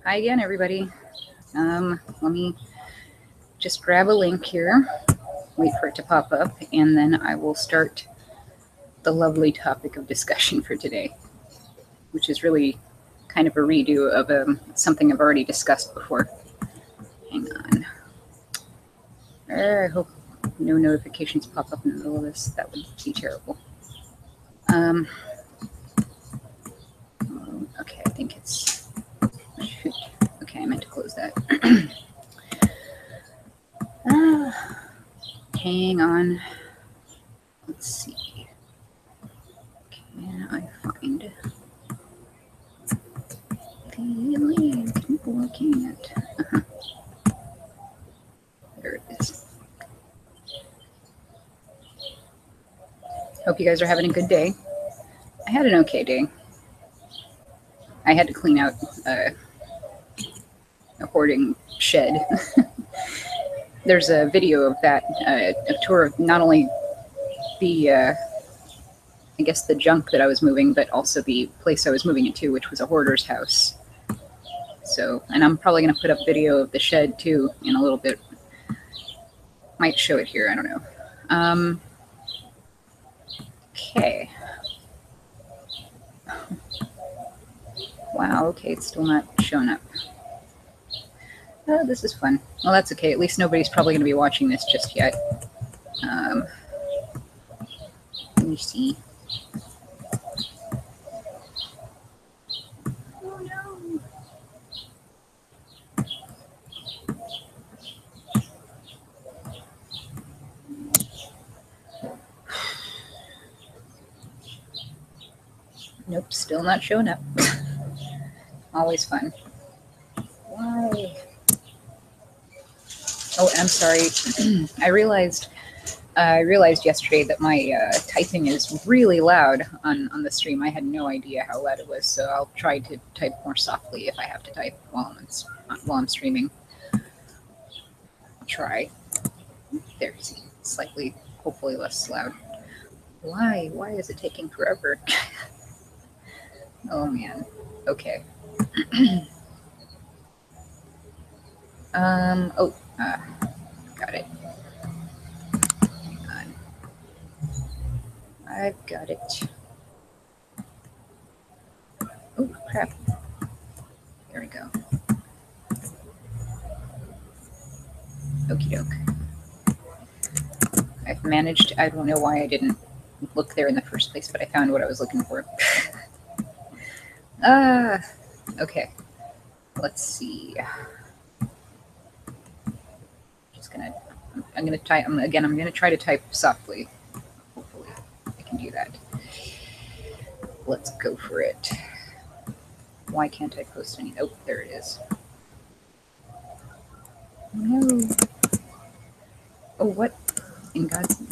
Hi again, everybody. Let me just grab a link here, wait for it to pop up, and then I will start the lovely topic of discussion for today, which is really kind of a redo of something I've already discussed before. Hang on. I hope no notifications pop up in the middle of this. That would be terrible. Okay, I think it's... Shoot. Okay, I meant to close that. Hang on. Let's see. Can I find the link? No, I can't. There it is. Hope you guys are having a good day. I had an okay day. I had to clean out a hoarding shed. There's a video of that, a tour of not only the, I guess the junk that I was moving, but also the place I was moving it to, which was a hoarder's house. So, and I'm probably going to put up video of the shed too in a little bit. Might show it here, I don't know. Okay. Wow, okay, it's still not showing up. Oh, this is fun. Well, that's okay. At least nobody's probably going to be watching this just yet. Let me see. Oh, no. Nope, still not showing up. Always fun. Why? Oh, I'm sorry. I realized yesterday that my typing is really loud on the stream. I had no idea how loud it was, so I'll try to type more softly if I have to type while I'm streaming. I'll try. There's slightly, hopefully less loud. Why? Why is it taking forever? Oh man. Okay. Got it. Hang on. I've got it. Oh crap. There we go. Okie doke. I've managed, I don't know why I didn't look there in the first place, but I found what I was looking for. Okay. Let's see. I'm gonna try to type softly. Hopefully I can do that. Let's go for it. Why can't I post any? Oh, there it is. No. Oh, what in God's...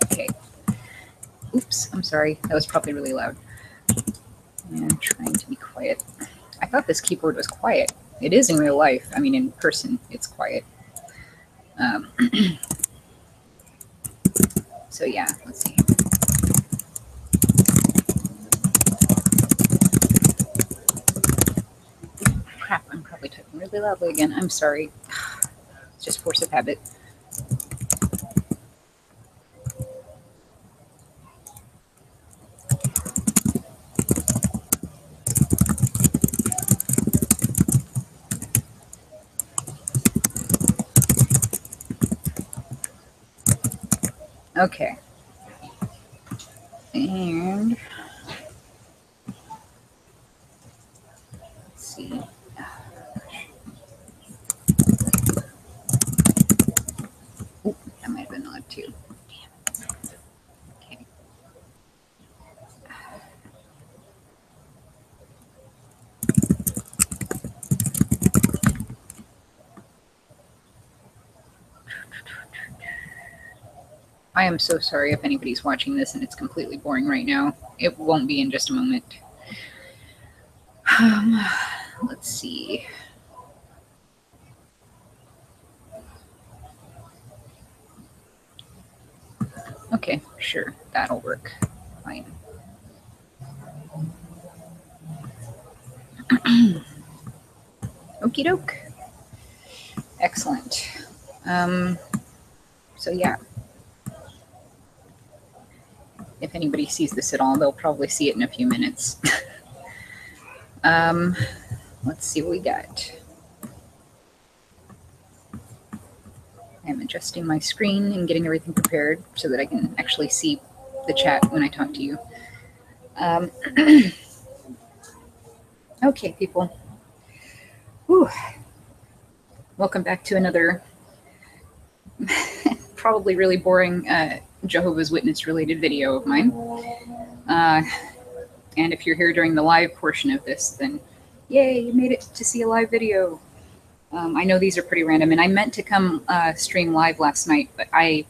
Okay. Oops, I'm sorry. That was probably really loud. I'm trying to be quiet. I thought this keyboard was quiet. It is in real life. I mean, in person, it's quiet. So yeah, let's see. Crap, I'm probably typing really loudly again. I'm sorry. It's just force of habit. Okay. And let's see. Oh, that might have been loud too. Damn. Okay. I am so sorry if anybody's watching this and it's completely boring right now. It won't be in just a moment. Let's see. Okay, sure, that'll work. Fine. Okie doke. Excellent. So yeah, if anybody sees this at all, they'll probably see it in a few minutes. Let's see what we got. I'm adjusting my screen and getting everything prepared so that I can actually see the chat when I talk to you. Okay, people. Whew. Welcome back to another probably really boring Jehovah's Witness related video of mine. And if you're here during the live portion of this, then yay, you made it to see a live video. I know these are pretty random, and I meant to come stream live last night, but I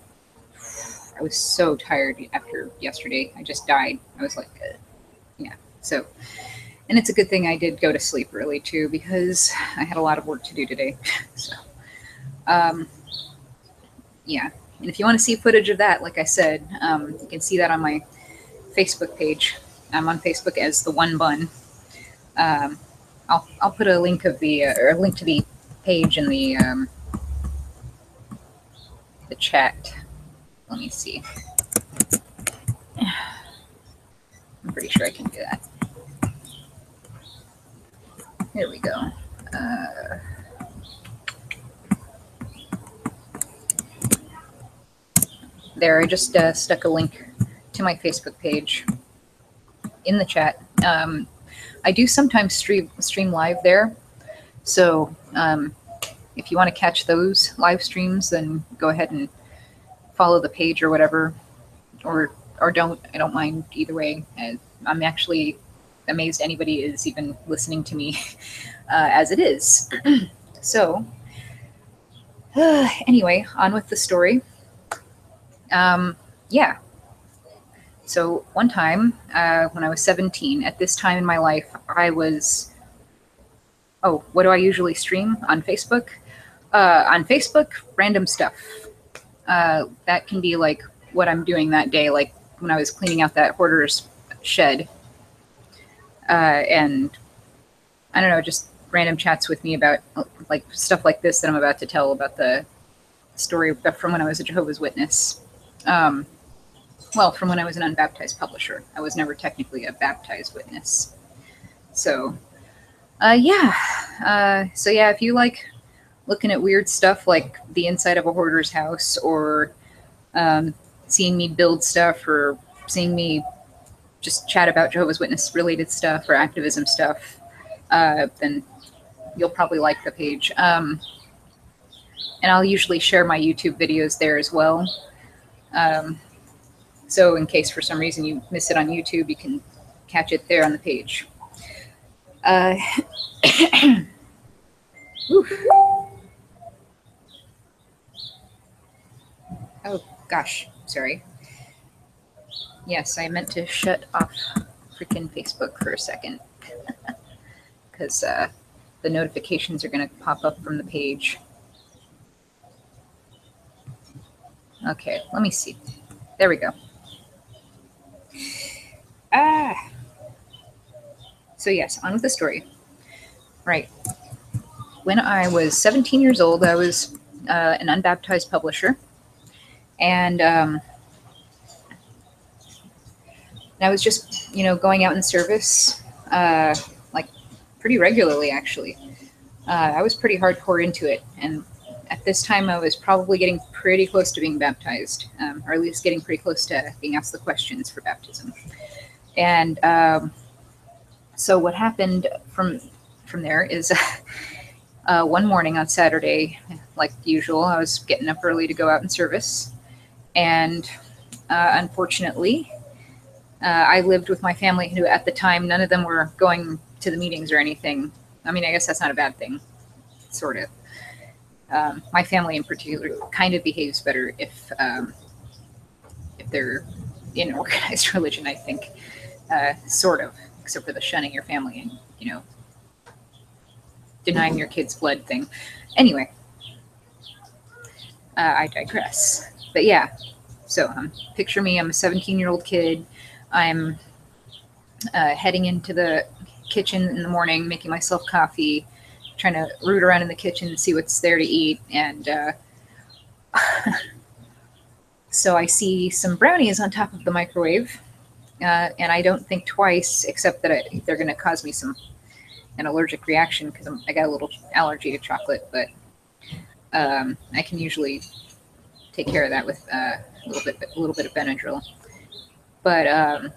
was so tired after yesterday. I just died. I was like, yeah. So, and it's a good thing I did go to sleep early too, because I had a lot of work to do today. So, yeah. And if you want to see footage of that, like I said, you can see that on my Facebook page. I'm on Facebook as the One Bun. I'll put a link of the or a link to the page in the chat. Let me see. I'm pretty sure I can do that. Here we go. There, I just stuck a link to my Facebook page in the chat. I do sometimes stream live there, so if you want to catch those live streams, then go ahead and follow the page or whatever, or don't. I don't mind either way. I'm actually amazed anybody is even listening to me as it is. So anyway, on with the story. Yeah. So one time when I was 17, at this time in my life, I was, oh, what do I usually stream on Facebook? On Facebook, random stuff. That can be like what I'm doing that day, like when I was cleaning out that hoarder's shed. And I don't know, just random chats with me about like stuff like this that I'm about to tell about the story from when I was a Jehovah's Witness. Well, from when I was an unbaptized publisher. I was never technically a baptized witness. So, yeah. So yeah, if you like looking at weird stuff like the inside of a hoarder's house, or seeing me build stuff, or seeing me just chat about Jehovah's Witness related stuff or activism stuff, then you'll probably like the page. And I'll usually share my YouTube videos there as well. So in case for some reason you miss it on YouTube, you can catch it there on the page. Oh, gosh, sorry. Yes, I meant to shut off freaking Facebook for a second because the notifications are going to pop up from the page. Okay, let me see. There we go. So yes, on with the story. Right. When I was 17 years old, I was an unbaptized publisher, and I was just, going out in service, like pretty regularly, actually. I was pretty hardcore into it, and at this time I was probably getting pretty close to being baptized, or at least getting pretty close to being asked the questions for baptism. And so what happened from there is one morning on Saturday, like usual, I was getting up early to go out in service, and unfortunately, I lived with my family who at the time, none of them were going to the meetings or anything. I mean, I guess that's not a bad thing, sort of. My family in particular kind of behaves better if they're in organized religion, I think, sort of, except for the shunning your family and, denying your kids blood thing. Anyway, I digress. But yeah, so picture me, I'm a 17-year-old kid. I'm heading into the kitchen in the morning, making myself coffee, trying to root around in the kitchen and see what's there to eat. And so I see some brownies on top of the microwave, and I don't think twice, except that they're going to cause me an allergic reaction because I got a little allergy to chocolate. But I can usually take care of that with a little bit of Benadryl. But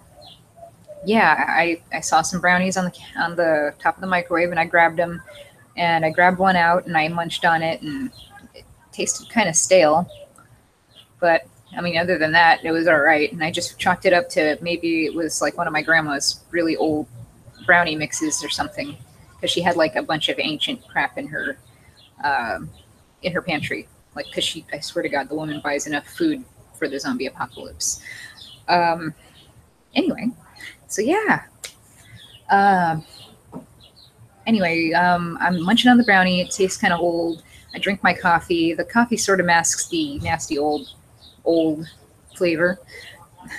yeah, I saw some brownies on the top of the microwave, and I grabbed them, and I grabbed one out and I munched on it, and it tasted kind of stale. But I mean, other than that, it was all right. And I just chalked it up to maybe it was like one of my grandma's really old brownie mixes or something, because she had like a bunch of ancient crap in her pantry. Like, because I swear to God, the woman buys enough food for the zombie apocalypse. Anyway, so yeah. Anyway, I'm munching on the brownie. It tastes kind of old. I drink my coffee. The coffee sort of masks the nasty old flavor,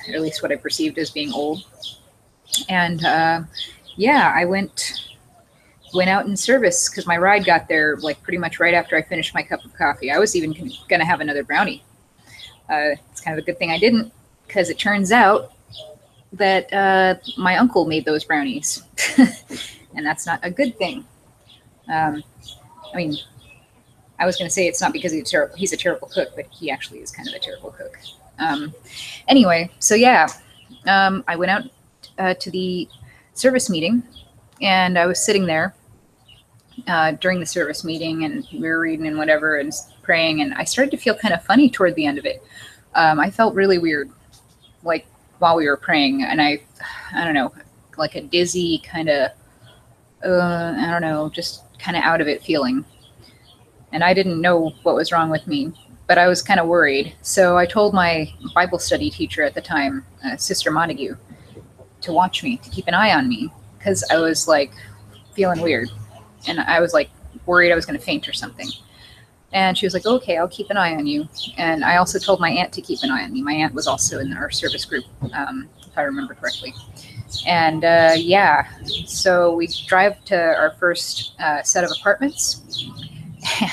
or at least what I perceived as being old. And yeah, I went out in service because my ride got there like pretty much right after I finished my cup of coffee. I was even going to have another brownie. It's kind of a good thing I didn't, because it turns out that my uncle made those brownies, and that's not a good thing. I mean, I was going to say it's not because he's a terrible cook, but he actually is kind of a terrible cook. Anyway, so yeah, I went out to the service meeting, and I was sitting there during the service meeting, and we were reading and whatever and praying, and I started to feel kind of funny toward the end of it. I felt really weird, like while we were praying, and I don't know, like a dizzy kind of, I don't know, just kind of out of it feeling. And I didn't know what was wrong with me, but I was kind of worried. So I told my Bible study teacher at the time, Sister Montague, to watch me, to keep an eye on me, because I was like feeling weird, and I was like worried I was going to faint or something. And she was like, okay, I'll keep an eye on you. And I also told my aunt to keep an eye on me. My aunt was also in our service group, if I remember correctly. And yeah, so we drive to our first set of apartments.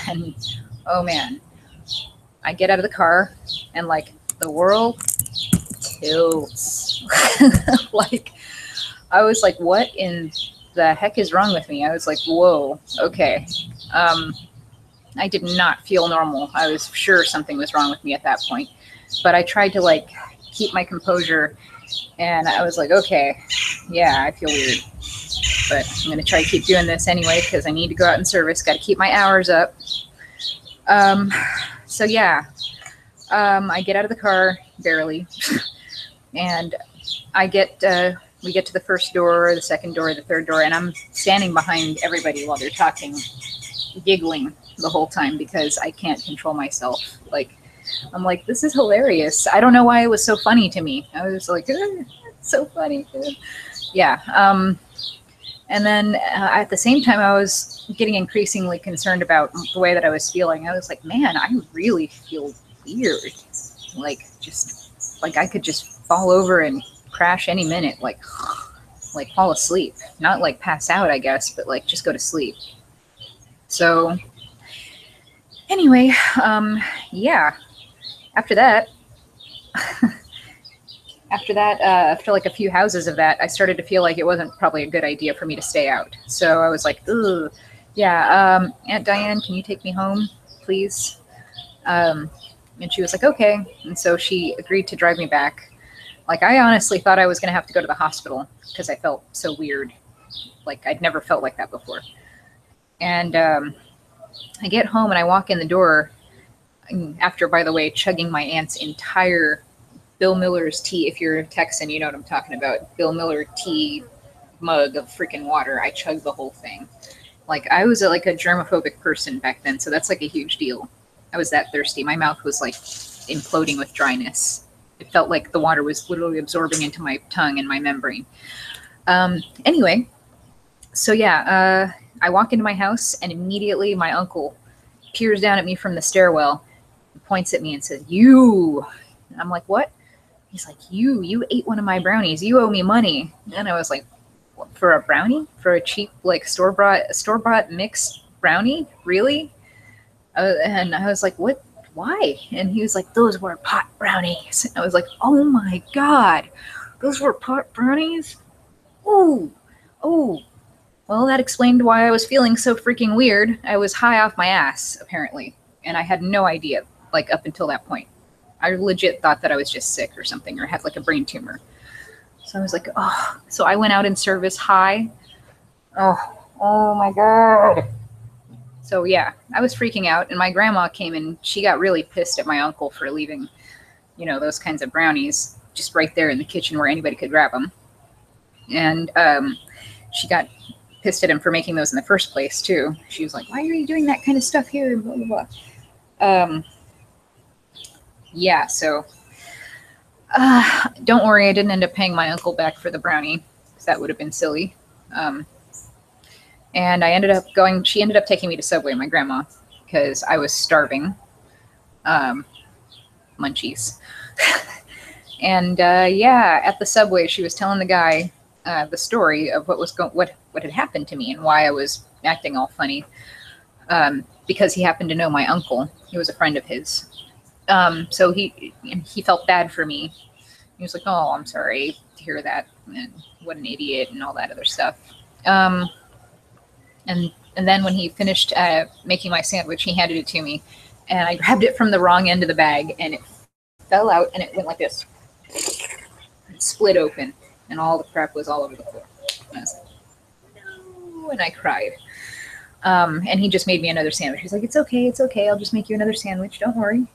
And oh man, I get out of the car and like the world tilts. Like, I was like, what in the heck is wrong with me? I was like, whoa, okay. I did not feel normal. I was sure something was wrong with me at that point, but I tried to like keep my composure, and I was like, okay, yeah, I feel weird, but I'm going to try to keep doing this anyway, because I need to go out in service. Got to keep my hours up. So yeah, I get out of the car barely, and we get to the first door, the second door, the third door, and I'm standing behind everybody while they're talking, giggling the whole time because I can't control myself. Like, I'm like, this is hilarious. I don't know why it was so funny to me. I was like, it's so funny. Yeah. And then at the same time, I was getting increasingly concerned about the way that I was feeling. I was like, man, I really feel weird. Like, just like I could just fall over and crash any minute, like fall asleep. Not like pass out, I guess, but like just go to sleep. So anyway, yeah, after that, after like a few houses of that, I started to feel like it wasn't probably a good idea for me to stay out. So I was like, ugh, yeah, Aunt Diane, can you take me home, please? And she was like, okay. And so she agreed to drive me back. Like, I honestly thought I was going to have to go to the hospital because I felt so weird. Like, I'd never felt like that before. And I get home and I walk in the door after, by the way, chugging my aunt's entire Bill Miller's tea. If you're a Texan, you know what I'm talking about. Bill Miller tea mug of freaking water. I chugged the whole thing. Like, I was like a germophobic person back then, so that's like a huge deal. I was that thirsty. My mouth was like imploding with dryness. It felt like the water was literally absorbing into my tongue and my membrane. Anyway, so yeah, I walk into my house and immediately my uncle peers down at me from the stairwell, points at me and says, you. And I'm like, what? He's like, you ate one of my brownies. You owe me money. And I was like, for a brownie, for a cheap like store bought mixed brownie, really? And I was like, what? Why? And he was like, those were pot brownies. And I was like, oh my god, those were pot brownies. Ooh, oh. Well, that explained why I was feeling so freaking weird. I was high off my ass, apparently, and I had no idea, like, up until that point. I legit thought that I was just sick or something, or had, like, a brain tumor. So I was like, oh. So I went out in service high. Oh my god. So yeah, I was freaking out, and my grandma came and she got really pissed at my uncle for leaving, those kinds of brownies just right there in the kitchen where anybody could grab them. And she got pissed at him for making those in the first place too. She was like, "Why are you doing that kind of stuff here?" Blah blah blah. Yeah. So don't worry, I didn't end up paying my uncle back for the brownie because that would have been silly. And I ended up going. She ended up taking me to Subway, my grandma, because I was starving. Munchies. And yeah, at the Subway, she was telling the guy the story of what had happened to me and why I was acting all funny. Because he happened to know my uncle. He was a friend of his. So he felt bad for me. He was like, "Oh, I'm sorry to hear that, and what an idiot," and all that other stuff. And then when he finished making my sandwich, he handed it to me, and I grabbed it from the wrong end of the bag, and it fell out, and it went like this. It split open, and all the crap was all over the floor. And I was like, no, and I cried. And he just made me another sandwich. He's like, it's okay, I'll just make you another sandwich, don't worry.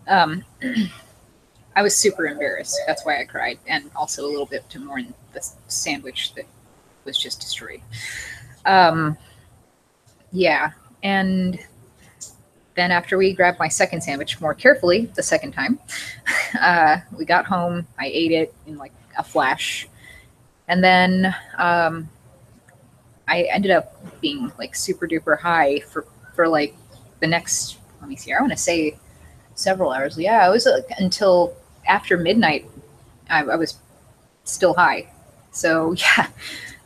I was super embarrassed. That's why I cried, and also a little bit to mourn the sandwich that was just destroyed. Yeah, and then after we grabbed my second sandwich more carefully the second time, we got home. I ate it in like a flash, and then I ended up being like super duper high for like the next. Let me see. I want to say several hours. Yeah, it was until after midnight. I was still high. So yeah,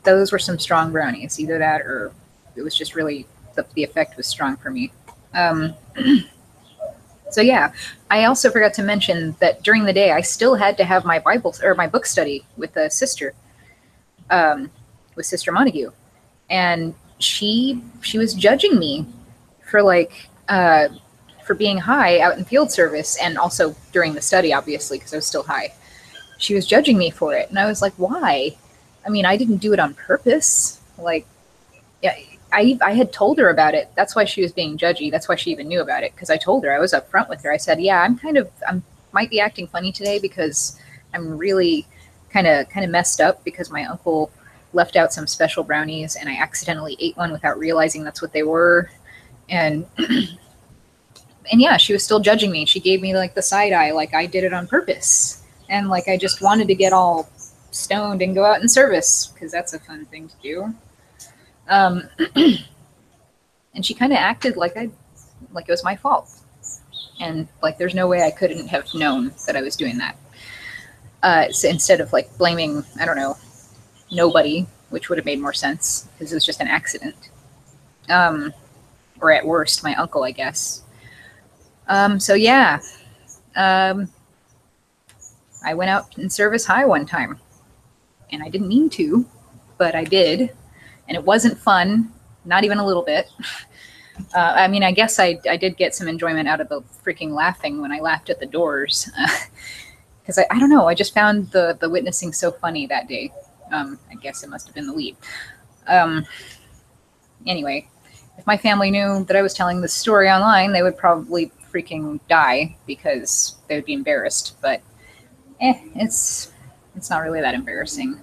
those were some strong brownies. Either that, or it was just really the effect was strong for me. So yeah, I also forgot to mention that during the day I still had to have my Bible or my book study with a sister, with Sister Montague, and she was judging me for for being high out in field service, and also during the study, obviously, because I was still high. She was judging me for it, and I was like, why? I mean, I didn't do it on purpose. Like, yeah, I had told her about it. That's why she was being judgy. That's why she even knew about it, because I told her. I was upfront with her. I said, yeah, I might be acting funny today because I'm really kind of messed up because my uncle left out some special brownies and I accidentally ate one without realizing that's what they were. And and yeah, she was still judging me. She gave me like the side eye, like I did it on purpose. And like I just wanted to get all stoned and go out in service because that's a fun thing to do. And she kind of acted like it was my fault. And like there's no way I couldn't have known that I was doing that. So instead of like blaming, I don't know, nobody, which would have made more sense because it was just an accident. Or at worst, my uncle, I guess. So yeah. I went out in service high one time, and I didn't mean to, but I did, and it wasn't fun, not even a little bit. I mean, I guess I did get some enjoyment out of the freaking laughing when I laughed at the doors, because I don't know, I just found the witnessing so funny that day. I guess it must have been the lead. Anyway, if my family knew that I was telling this story online, they would probably freaking die because they would be embarrassed, but it's not really that embarrassing.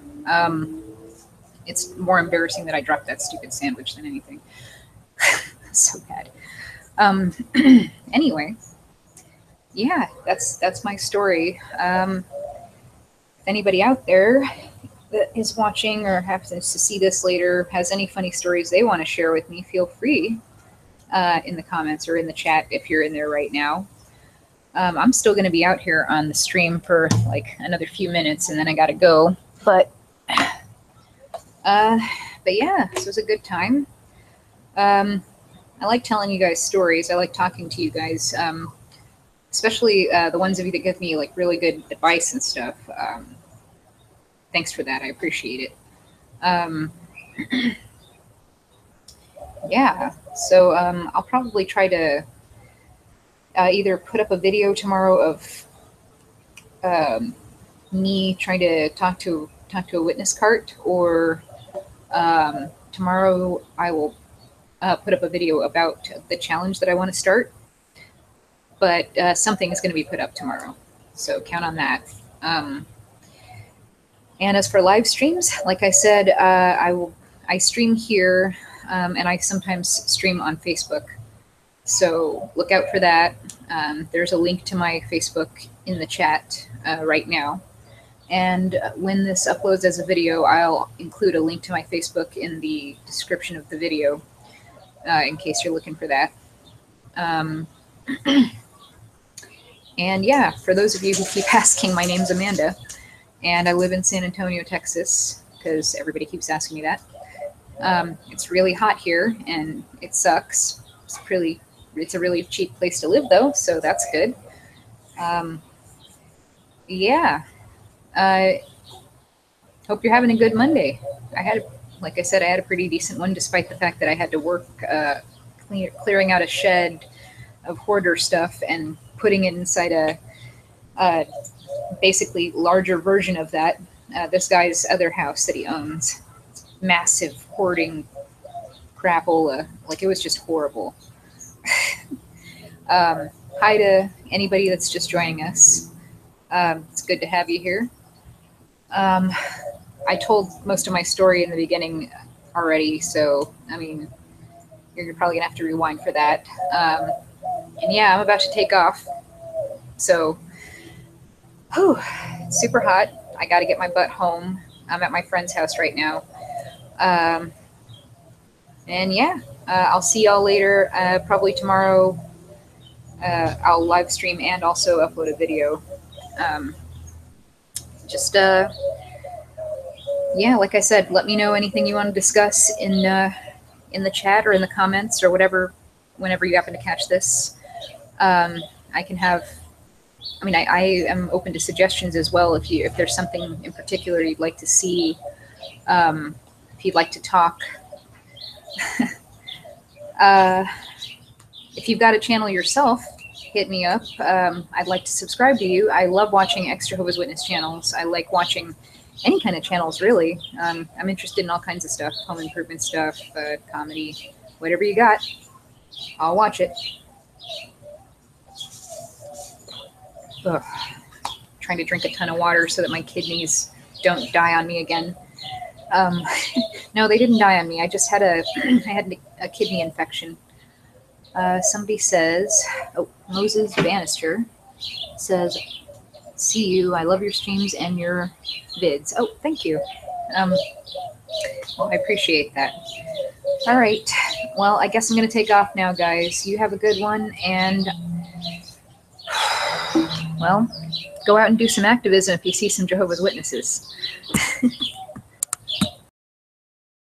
It's more embarrassing that I dropped that stupid sandwich than anything. So bad. Anyway, yeah, that's my story. If anybody out there that is watching or happens to see this later has any funny stories they want to share with me, feel free in the comments or in the chat if you're in there right now. I'm still going to be out here on the stream for like another few minutes and then I got to go. But But yeah, this was a good time. I like telling you guys stories. I like talking to you guys, especially the ones of you that give me like really good advice and stuff. Thanks for that. I appreciate it. Um, yeah, so I'll probably try to either put up a video tomorrow of um, me trying to talk to a witness cart, or tomorrow I will put up a video about the challenge that I want to start. But something is going to be put up tomorrow, so count on that. Um, and as for live streams, like I said, I stream here, and I sometimes stream on Facebook. So look out for that. There's a link to my Facebook in the chat right now. And when this uploads as a video, I'll include a link to my Facebook in the description of the video, in case you're looking for that. And yeah, for those of you who keep asking, my name's Amanda, and I live in San Antonio, Texas, because everybody keeps asking me that. It's really hot here, and it sucks. It's a really cheap place to live, though, so that's good. Yeah. Hope you're having a good Monday. Like I said, I had a pretty decent one, despite the fact that I had to work clearing out a shed of hoarder stuff and putting it inside a basically larger version of that. This guy's other house that he owns. Massive hoarding crapola. Like, it was just horrible. Hi to anybody that's just joining us. It's good to have you here. I told most of my story in the beginning already, so, I mean, you're probably going to have to rewind for that. And yeah, I'm about to take off. So, whew, it's super hot. I got to get my butt home. I'm at my friend's house right now. And yeah, I'll see y'all later. Probably tomorrow I'll live stream and also upload a video. Yeah, like I said, let me know anything you want to discuss in the chat or in the comments or whatever, whenever you happen to catch this. I can have, I mean, I am open to suggestions as well. If there's something in particular you'd like to see, if you'd like to talk. If you've got a channel yourself, hit me up. I'd like to subscribe to you. I love watching ex-Jehovah's Witness channels. I like watching any kind of channels, really. I'm interested in all kinds of stuff, home improvement stuff, comedy, whatever you got, I'll watch it. Ugh. Trying to drink a ton of water so that my kidneys don't die on me again. No, they didn't die on me. I just had I had a kidney infection. Somebody says, oh, Moses Bannister says, see you. I love your streams and your vids. Oh, thank you. Well, I appreciate that. All right. Well, I guess I'm going to take off now, guys. You have a good one. And, well, go out and do some activism if you see some Jehovah's Witnesses.